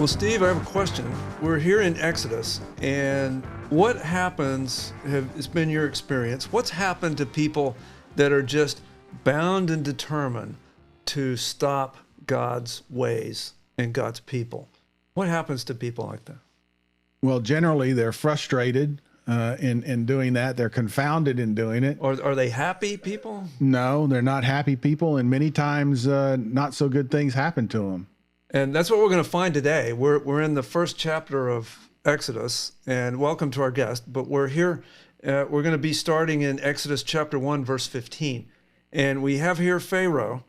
Well, Steve, I have a question. We're here in Exodus, and what happens, it's been your experience, what's happened to people that are just bound and determined to stop God's ways and God's people? What happens to people like that? Well, generally, they're frustrated in doing that. They're confounded in doing it. Or are they happy people? No, they're not happy people, and many times not so good things happen to them. And that's what we're going to find today. We're in the first chapter of Exodus, and welcome to our guest. But we're here, we're going to be starting in Exodus chapter 1, verse 15. And we have here Pharaoh,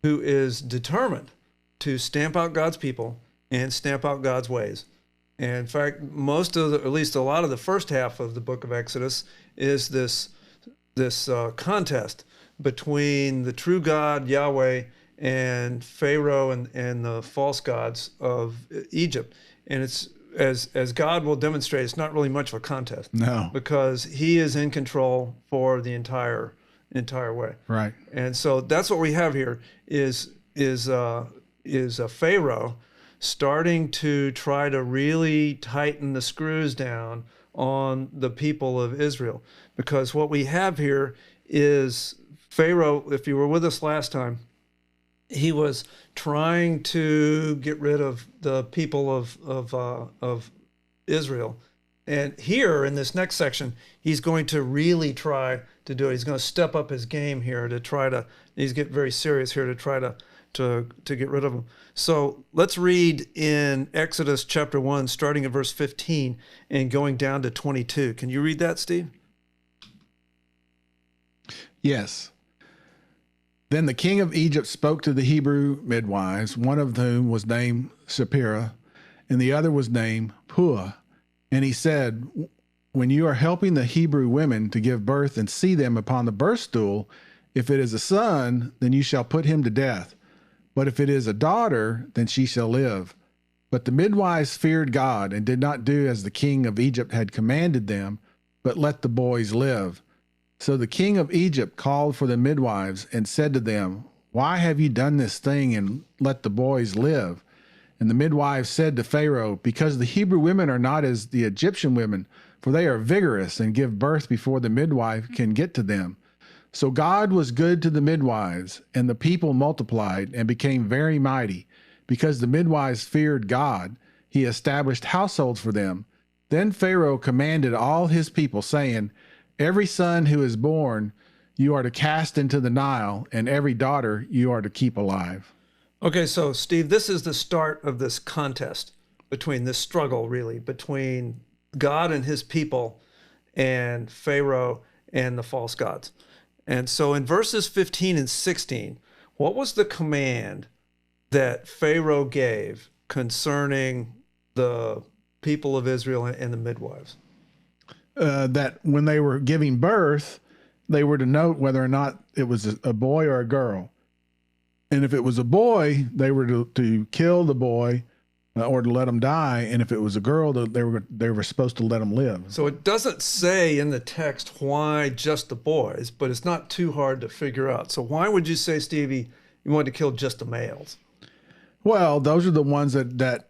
who is determined to stamp out God's people and stamp out God's ways. And in fact, at least a lot of the first half of the book of Exodus is this contest between the true God, Yahweh, and Pharaoh and the false gods of Egypt. And it's, as God will demonstrate, it's not really much of a contest. No. Because he is in control for the entire way. Right. And so that's what we have here is a Pharaoh starting to try to really tighten the screws down on the people of Israel. Because what we have here is Pharaoh, if you were with us last time, he was trying to get rid of the people of Israel. And here in this next section, he's going to really try to do it. He's going to step up his game here to try to, he's getting very serious here to try to get rid of them. So let's read in Exodus chapter 1, starting at verse 15 and going down to 22. Can you read that, Steve? Yes. Then the king of Egypt spoke to the Hebrew midwives, one of whom was named Shiphrah, and the other was named Puah. And he said, when you are helping the Hebrew women to give birth and see them upon the birth stool, if it is a son, then you shall put him to death. But if it is a daughter, then she shall live. But the midwives feared God and did not do as the king of Egypt had commanded them, but let the boys live. So the king of Egypt called for the midwives and said to them, why have you done this thing and let the boys live? And the midwives said to Pharaoh, because the Hebrew women are not as the Egyptian women, for they are vigorous and give birth before the midwife can get to them. So God was good to the midwives, and the people multiplied and became very mighty. Because the midwives feared God, he established households for them. Then Pharaoh commanded all his people, saying, every son who is born you are to cast into the Nile, and every daughter you are to keep alive. Okay, so Steve, this is the start of this contest between this struggle, really, between God and his people and Pharaoh and the false gods. And so in verses 15 and 16, what was the command that Pharaoh gave concerning the people of Israel and the midwives? That when they were giving birth, they were to note whether or not it was a boy or a girl. And if it was a boy, they were to kill the boy or to let him die. And if it was a girl, they were supposed to let him live. So it doesn't say in the text why just the boys, but it's not too hard to figure out. So why would you say, Stevie, you wanted to kill just the males? Well, those are the ones that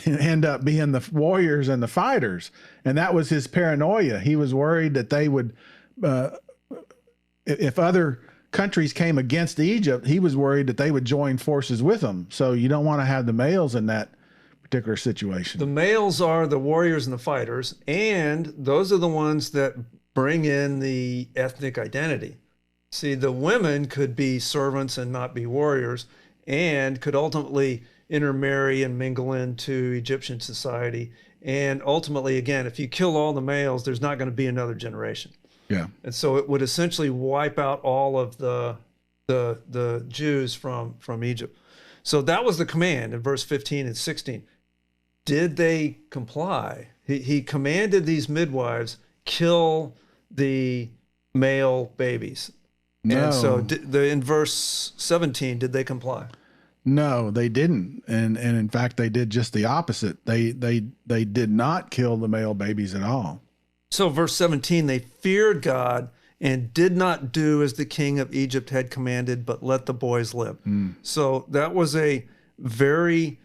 end up being the warriors and the fighters. And that was his paranoia. He was worried that they would, if other countries came against Egypt, he was worried that they would join forces with them. So you don't want to have the males in that particular situation. The males are the warriors and the fighters, and those are the ones that bring in the ethnic identity. See, the women could be servants and not be warriors, and could ultimately intermarry and mingle into Egyptian society. And ultimately, again, if you kill all the males, there's not going to be another generation. Yeah. And so it would essentially wipe out all of the Jews from Egypt. So that was the command in verse 15 and 16. Did they comply? He commanded these midwives, kill the male babies. No. And so in verse 17, did they comply? No, they didn't. And in fact, they did just the opposite. They did not kill the male babies at all. So verse 17, they feared God and did not do as the king of Egypt had commanded, but let the boys live. So that was a very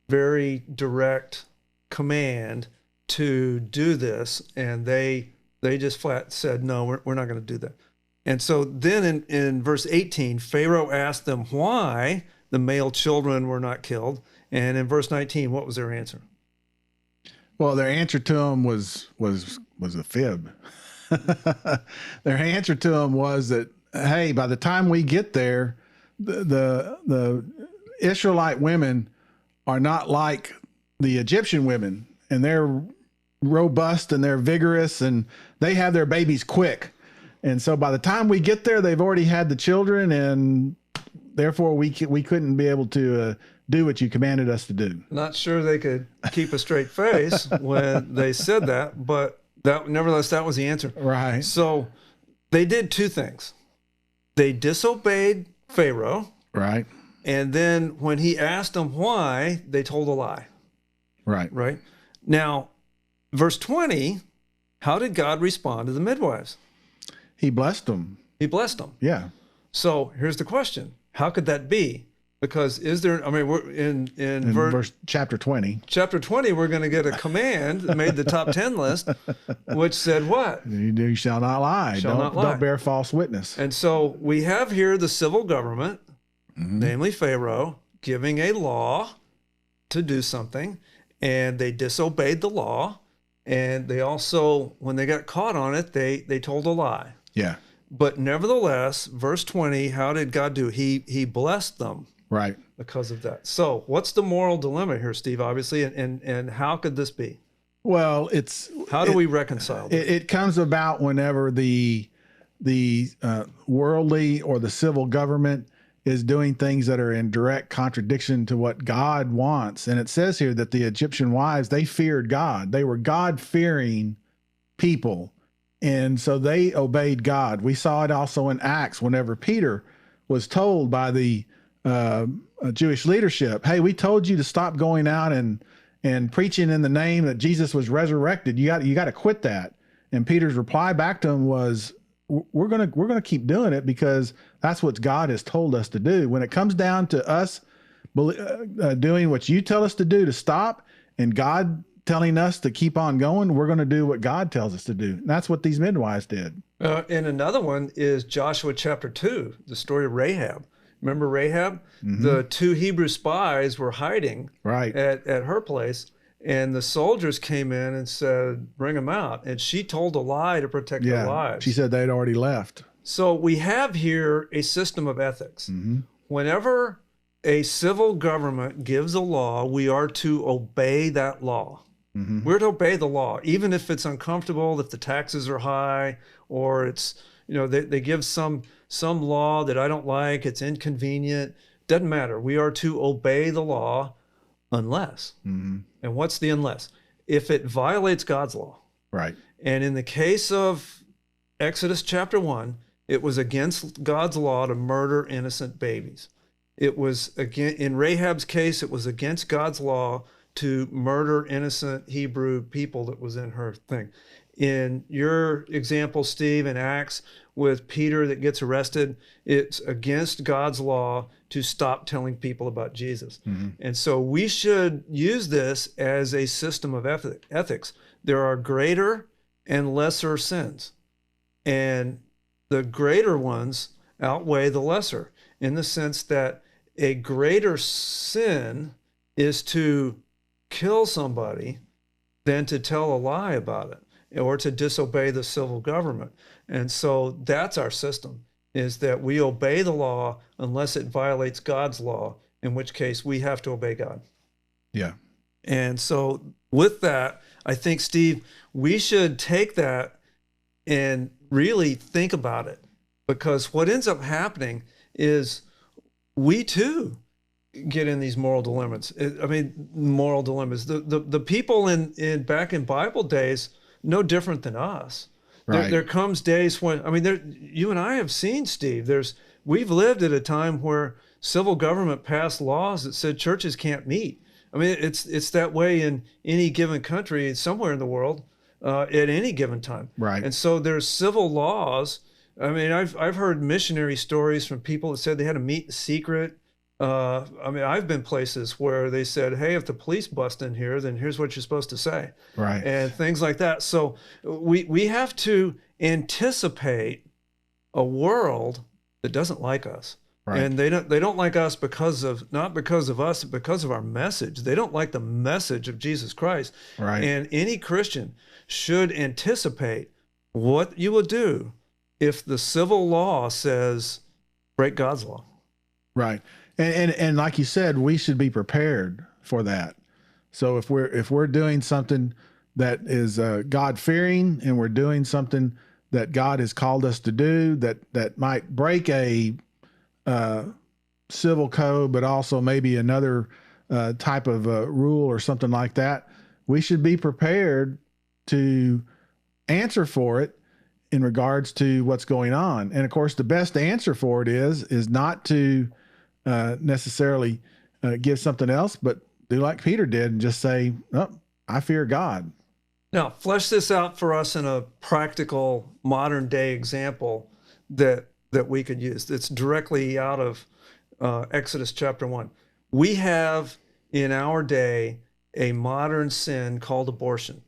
very direct command to do this, and they just flat said, no, we're not going to do that. And so then in verse 18, Pharaoh asked them why the male children were not killed. And in verse 19, what was their answer? Well, their answer to him was a fib. Their answer to him was that, hey, by the time we get there, the Israelite women are not like the Egyptian women, and they're robust and they're vigorous and they have their babies quick. And so by the time we get there, they've already had the children, and therefore we couldn't be able to do what you commanded us to do. Not sure they could keep a straight face when they said that, but nevertheless, that was the answer. Right. So they did two things. They disobeyed Pharaoh. Right. And then when he asked them why, they told a lie. Right. Right. Now, verse 20, how did God respond to the midwives? He blessed them. He blessed them. Yeah. So here's the question. How could that be? Because we're in verse chapter 20. Chapter 20, we're going to get a command that made the top 10 list, which said what? You shall not lie. Don't bear false witness. And so we have here the civil government, namely Pharaoh, giving a law to do something, and they disobeyed the law. And they also, when they got caught on it, they told a lie. Yeah. But nevertheless, verse 20, how did God do? He blessed them. Right. Because of that. So what's the moral dilemma here, Steve, obviously, and how could this be? Well, how do we reconcile this? It comes about whenever the worldly or the civil government is doing things that are in direct contradiction to what God wants. And it says here that the Egyptian wives, they feared God. They were God-fearing people. And so they obeyed God. We saw it also in Acts whenever Peter was told by the Jewish leadership, hey, we told you to stop going out and preaching in the name that Jesus was resurrected. You got to quit that. And Peter's reply back to him was, we're gonna keep doing it because that's what God has told us to do. When it comes down to us doing what you tell us to do to stop, and God telling us to keep on going, we're going to do what God tells us to do. And that's what these midwives did. And another one is Joshua chapter 2, the story of Rahab. Remember Rahab? Mm-hmm. The two Hebrew spies were hiding at her place, and the soldiers came in and said, bring them out. And she told a lie to protect their lives. She said they'd already left. So we have here a system of ethics. Mm-hmm. Whenever a civil government gives a law, we are to obey that law. Mm-hmm. We're to obey the law, even if it's uncomfortable, if the taxes are high, or it's, they give some law that I don't like, it's inconvenient. Doesn't matter. We are to obey the law unless. Mm-hmm. And what's the unless? If it violates God's law. Right. And in the case of Exodus chapter 1, it was against God's law to murder innocent babies. It was, again, in Rahab's case, it was against God's law to murder innocent Hebrew people that was in her thing. In your example, Steve, in Acts with Peter that gets arrested, it's against God's law to stop telling people about Jesus. Mm-hmm. And so we should use this as a system of ethics. There are greater and lesser sins, and the greater ones outweigh the lesser, in the sense that a greater sin is to kill somebody than to tell a lie about it or to disobey the civil government. And so that's our system, is that we obey the law unless it violates God's law, in which case we have to obey God. Yeah. And so with that, I think, Steve, we should take that and really think about it, because what ends up happening is we too get in these moral dilemmas. Moral dilemmas. The people in back in Bible days, no different than us. Right. There comes days when, you and I have seen, Steve, we've lived at a time where civil government passed laws that said churches can't meet. It's that way in any given country, somewhere in the world, at any given time. Right. And so there's civil laws. I've heard missionary stories from people that said they had to meet in secret I mean, I've been places where they said, "Hey, if the police bust in here, then here's what you're supposed to say," Right. and things like that. So we have to anticipate a world that doesn't like us. Right. And they don't like us not because of us, but because of our message. They don't like the message of Jesus Christ. Right. And any Christian should anticipate what you will do if the civil law says break God's law. Right. And like you said, we should be prepared for that. So if we're doing something that is God fearing, and we're doing something that God has called us to do that might break a civil code, but also maybe another type of rule or something like that, we should be prepared to answer for it in regards to what's going on. And of course, the best answer for it is not to necessarily give something else, but do like Peter did and just say, "Oh, I fear God." Now, flesh this out for us in a practical modern day example that we could use. It's directly out of Exodus chapter 1. We have in our day a modern sin called abortion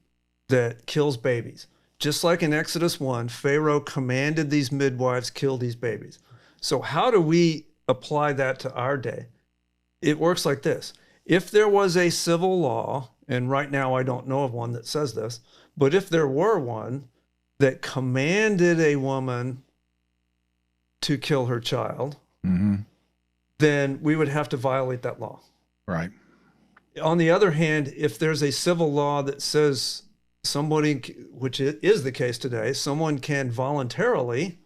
that kills babies. Just like in Exodus 1, Pharaoh commanded these midwives kill these babies. So how do we apply that to our day? It works like this. If there was a civil law, and right now I don't know of one that says this, but if there were one that commanded a woman to kill her child, Mm-hmm. then we would have to violate that law. Right. On the other hand, if there's a civil law that says somebody, which is the case today, someone can voluntarily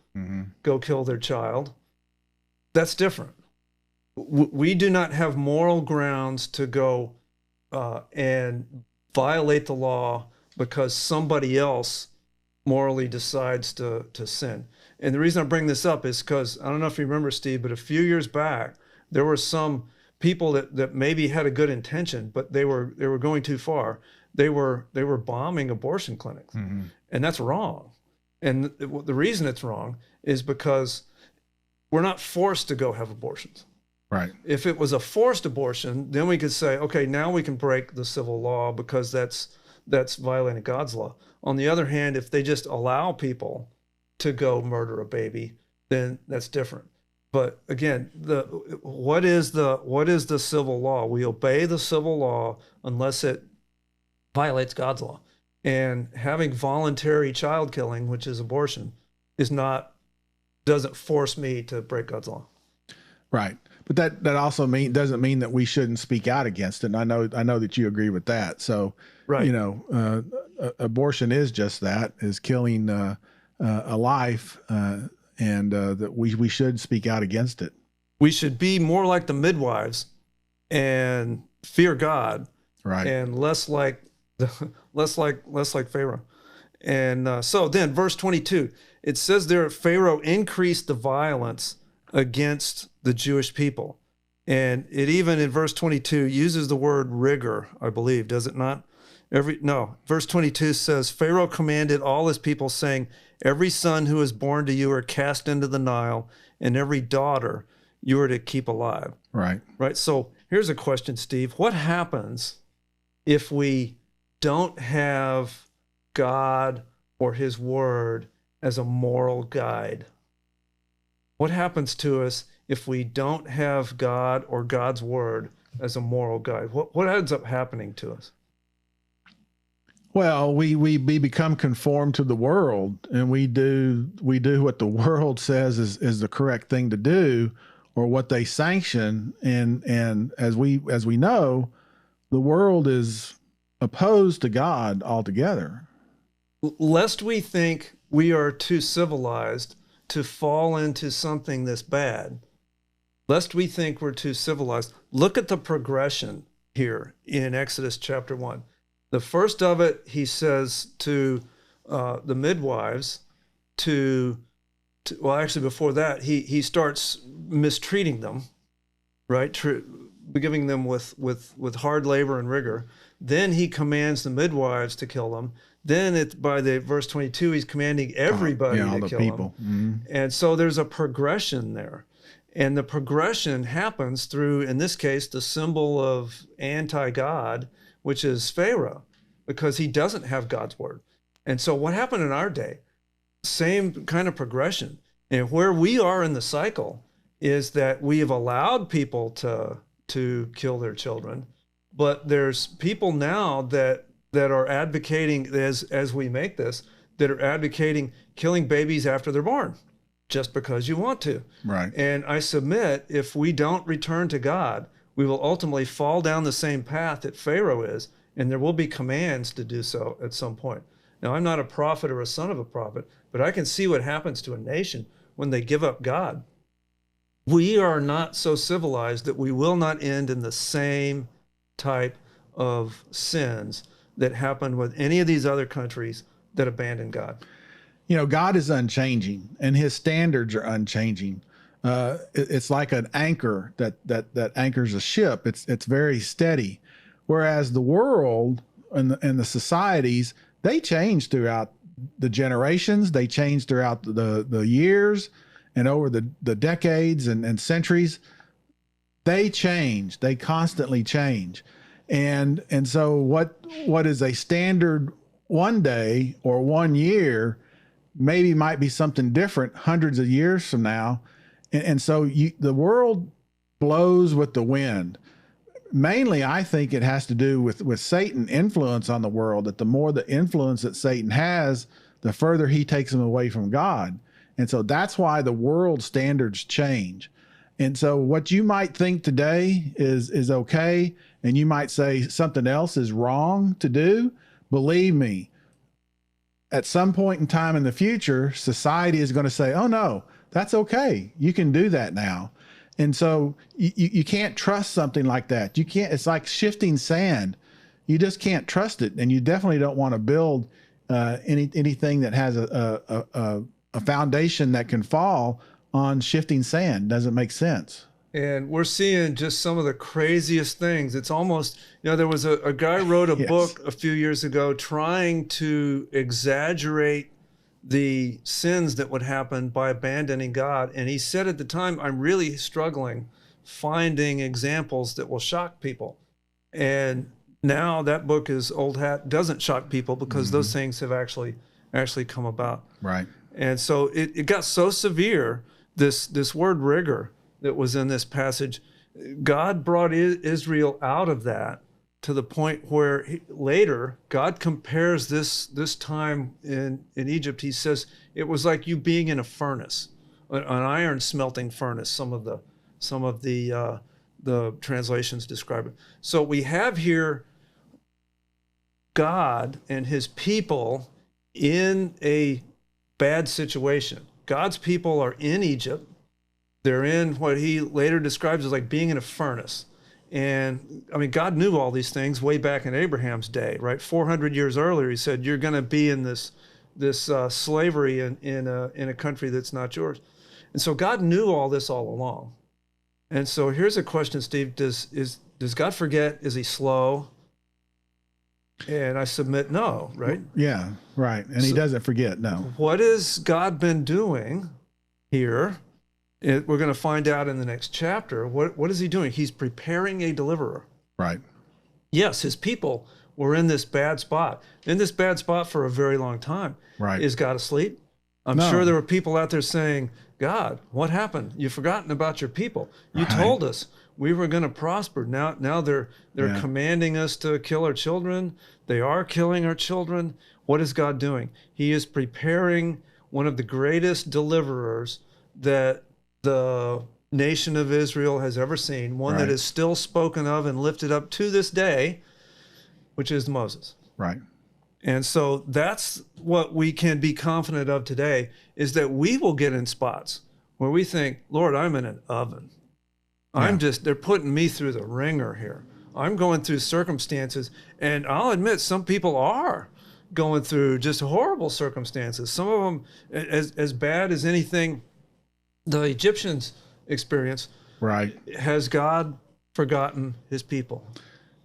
go kill their child, that's different. We do not have moral grounds to go and violate the law because somebody else morally decides to sin. And the reason I bring this up is because, I don't know if you remember, Steve, but a few years back, there were some people that maybe had a good intention, but they were going too far. They were bombing abortion clinics, and that's wrong. And the reason it's wrong is because we're not forced to go have abortions. Right. If it was a forced abortion, then we could say, okay, now we can break the civil law because that's violating God's law. On the other hand, if they just allow people to go murder a baby, then that's different. But again, what is the civil law? We obey the civil law unless it violates God's law. And having voluntary child killing, which is abortion, doesn't force me to break God's law. Right. But that also doesn't mean that we shouldn't speak out against it. And I know that you agree with that. So, right. Abortion is just that, is killing a life, and that we should speak out against it. We should be more like the midwives and fear God, right, and less like Pharaoh. And so then, verse 22, it says there, Pharaoh increased the violence against the Jewish people, and it even in verse 22 uses the word rigor, I believe, does it not? Verse 22 says, Pharaoh commanded all his people, saying, every son who is born to you are cast into the Nile, and every daughter you are to keep alive. Right. Right. So here's a question, Steve. What happens if we don't have God or his word as a moral guide? What happens to us if we don't have God or God's word as a moral guide? What ends up happening to us? Well, we become conformed to the world, and we do what the world says is the correct thing to do, or what they sanction. And as we know, the world is opposed to God altogether. Lest we think we are too civilized to fall into something this bad, lest we think we're too civilized, look at the progression here in Exodus chapter 1. The first of it, he says to the midwives well, actually before that, he starts mistreating them, right? Giving them with hard labor and rigor. Then he commands the midwives to kill them. Then by the verse 22, he's commanding everybody to kill them. Mm-hmm. And so there's a progression there. And the progression happens through, in this case, the symbol of anti-God, which is Pharaoh, because he doesn't have God's word. And so what happened in our day? Same kind of progression. And where we are in the cycle is that we have allowed people to kill their children, but there's people now that are advocating, as we make this, that are advocating killing babies after they're born, just because you want to. Right. And I submit, if we don't return to God, we will ultimately fall down the same path that Pharaoh is, and there will be commands to do so at some point. Now, I'm not a prophet or a son of a prophet, but I can see what happens to a nation when they give up God. We are not so civilized that we will not end in the same type of sins that happened with any of these other countries that abandoned God. You know, God is unchanging, and his standards are unchanging. It's like an anchor that anchors a ship. It's very steady. Whereas the world and the societies, they change throughout the generations. They change throughout the years and over the decades and centuries. They change. They constantly change. And so what is a standard one day or 1 year maybe might be something different hundreds of years from now. And so the world blows with the wind. Mainly, I think it has to do with Satan influence on the world, that the more the influence that Satan has, the further he takes them away from God. And so that's why the world standards change. And so what you might think today is okay, and you might say something else is wrong to do, believe me, at some point in time in the future, society is going to say, oh no, that's okay. You can do that now. And so you can't trust something like that. You can't, it's like shifting sand. You just can't trust it. And you definitely don't want to build anything that has a foundation that can fall on shifting sand. Doesn't make sense. And we're seeing just some of the craziest things. It's almost, there was a guy wrote a book a few years ago trying to exaggerate the sins that would happen by abandoning God. And he said at the time, I'm really struggling finding examples that will shock people. And now that book is old hat, doesn't shock people because those things have actually come about. Right. And so it got so severe, this word rigor that was in this passage, God brought Israel out of that to the point where later God compares this time in Egypt. He says it was like you being in a furnace, an iron smelting furnace. Some of the translations describe it. So we have here God and his people in a bad situation. God's people are in Egypt. They're in what he later describes as like being in a furnace. And I mean, God knew all these things way back in Abraham's day, right? 400 years earlier, he said, you're going to be in this slavery in a country that's not yours. And so God knew all this all along. And so here's a question, Steve, does God forget? Is he slow? And I submit no, right? Yeah, right. And he doesn't forget, no. What has God been doing here? We're going to find out in the next chapter. What is he doing? He's preparing a deliverer. Right. Yes, his people were in this bad spot. In this bad spot for a very long time. Right. Is God asleep? I'm sure there were people out there saying, God, what happened? You've forgotten about your people. You told us we were going to prosper. Now they're commanding us to kill our children. They are killing our children. What is God doing? He is preparing one of the greatest deliverers that the nation of Israel has ever seen, one that is still spoken of and lifted up to this day, which is Moses. Right. And so that's what we can be confident of today, is that we will get in spots where we think, Lord, I'm in an oven. They're putting me through the ringer here. I'm going through circumstances, and I'll admit some people are going through just horrible circumstances. Some of them as bad as anything the Egyptians experience. Right. Has God forgotten his people?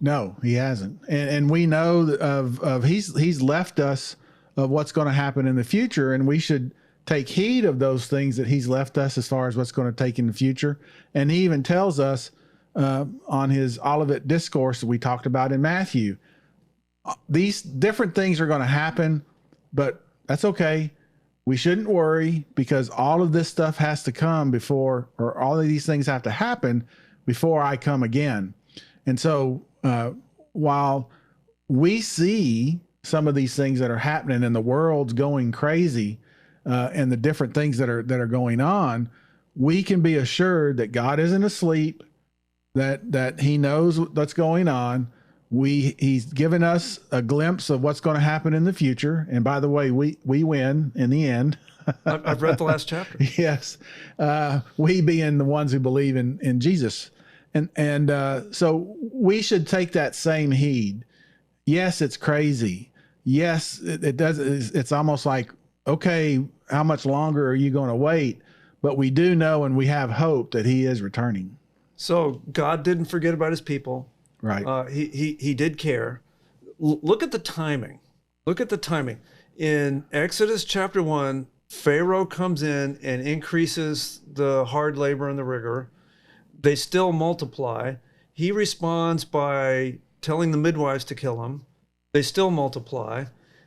No, he hasn't. And we know of he's left us of what's going to happen in the future, and we should take heed of those things that he's left us as far as what's going to take in the future. And he even tells us on his Olivet discourse that we talked about in Matthew, these different things are going to happen, but that's okay. We shouldn't worry, because all of this stuff has to come before, or all of these things have to happen before I come again. And so while we see some of these things that are happening and the world's going crazy, and the different things that are going on, we can be assured that God isn't asleep, that he knows what's going on. He's given us a glimpse of what's going to happen in the future. And by the way, we win in the end. I've read the last chapter. Yes. We being the ones who believe in Jesus. And so we should take that same heed. Yes, it's crazy. Yes, it does. It's almost like, okay, how much longer are you going to wait? But we do know, and we have hope that he is returning. So God didn't forget about his people. Right. He did care. Look at the timing. Look at the timing. In Exodus chapter 1, Pharaoh comes in and increases the hard labor and the rigor. They still multiply. He responds by telling the midwives to kill him. They still multiply.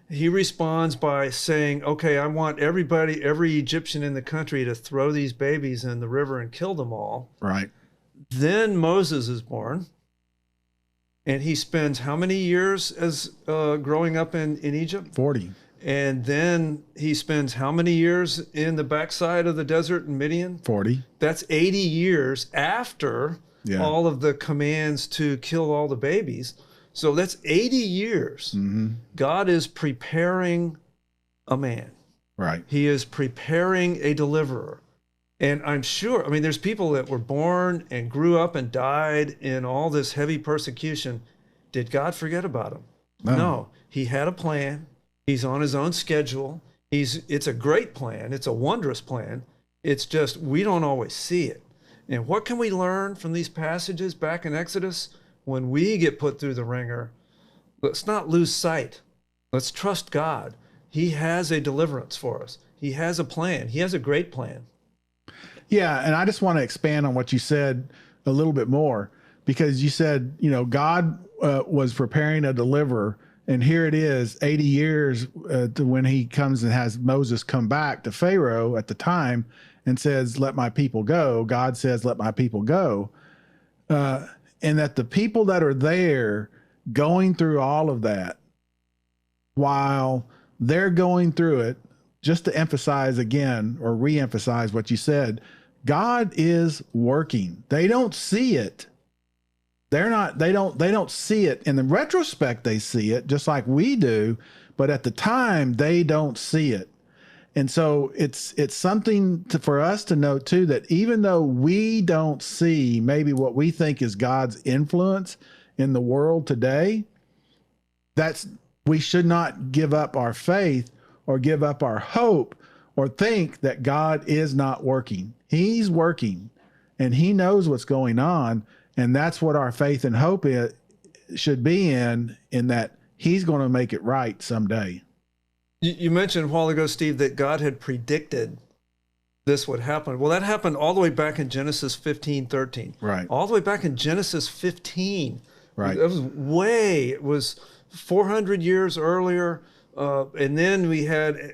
He responds by saying, okay, I want every Egyptian in the country to throw these babies in the river and kill them all. Right. Then Moses is born. And he spends how many years as growing up in Egypt? 40. And then he spends how many years in the backside of the desert in Midian? 40. That's 80 years after all of the commands to kill all the babies. So that's 80 years. Mm-hmm. God is preparing a man. Right. He is preparing a deliverer. And I'm sure, I mean, there's people that were born and grew up and died in all this heavy persecution. Did God forget about them? No. He had a plan. He's on his own schedule. It's a great plan. It's a wondrous plan. It's just we don't always see it. And what can we learn from these passages back in Exodus? When we get put through the ringer, let's not lose sight. Let's trust God. He has a deliverance for us. He has a plan. He has a great plan. Yeah, and I just want to expand on what you said a little bit more, because you said, God was preparing a deliverer, and here it is, 80 years to when he comes and has Moses come back to Pharaoh at the time and says, let my people go. God says, let my people go. And that the people that are there going through all of that, while they're going through it, just to emphasize again, or re-emphasize what you said, God is working. They don't see it. They don't see it. In the retrospect, they see it just like we do, but at the time they don't see it. And so it's something for us to know too, that even though we don't see maybe what we think is God's influence in the world today, we should not give up our faith or give up our hope or think that God is not working. He's working, and he knows what's going on. And that's what our faith and hope should be in that he's going to make it right someday. You mentioned a while ago, Steve, that God had predicted this would happen. Well, that happened all the way back in Genesis 15:13. Right. All the way back in Genesis 15. Right. It was 400 years earlier. And then we had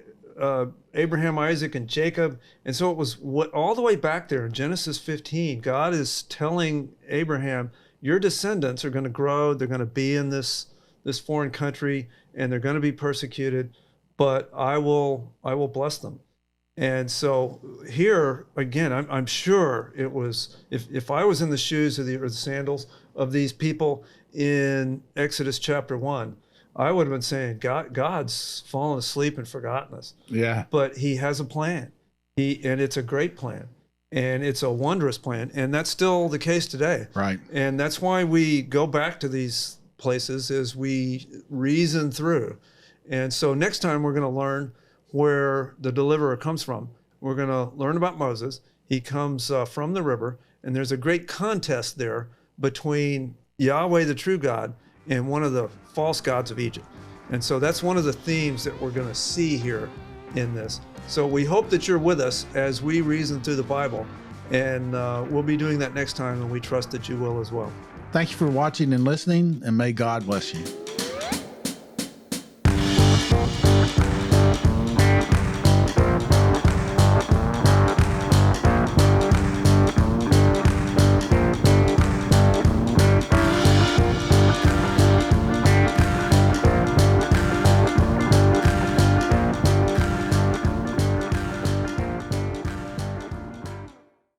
Abraham, Isaac, and Jacob. And so it was all the way back there in Genesis 15. God is telling Abraham, your descendants are going to grow. They're going to be in this foreign country, and they're going to be persecuted, but I will bless them. And so here again, I'm sure it was, if I was in the shoes of the sandals of these people in Exodus chapter 1, I would have been saying, God's fallen asleep and forgotten us. Yeah. But he has a plan. And it's a great plan. And it's a wondrous plan. And that's still the case today. Right. And that's why we go back to these places as we reason through. And so next time we're going to learn where the deliverer comes from. We're going to learn about Moses. He comes from the river. And there's a great contest there between Yahweh, the true God, and one of the false gods of Egypt. And so that's one of the themes that we're going to see here in this. So we hope that you're with us as we reason through the Bible, and we'll be doing that next time, and we trust that you will as well. Thank you for watching and listening, and may God bless you.